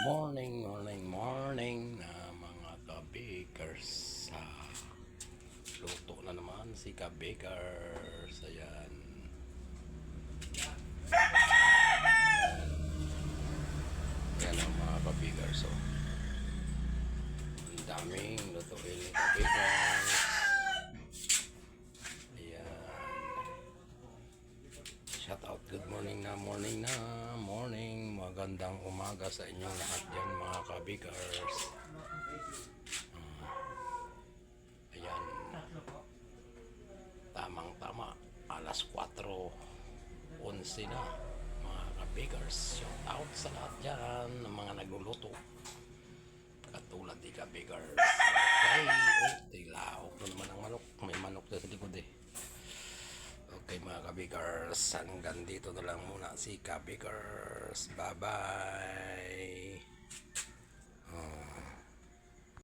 Morning na mga ka-bakers. Luto na naman si ka-bakers. Ayan. Ayan ang mga ka-bakers. So, ang daming lutuin ni ka-bakers. Ayan. Shout out, good morning na. Magandang umaga sa inyong lahat dyan mga ka-bakers. Ayan. Tamang-tama. Alas 4:11 na mga ka-bakers. Shout out sa lahat dyan ng mga nagluluto. Katulad di ka-bakers. Okay. Tilaok na naman ang manok. May manok na sa likod eh. Okay mga ka-bakers, hanggang dito na lang muna si ka-bakers. Bye-bye.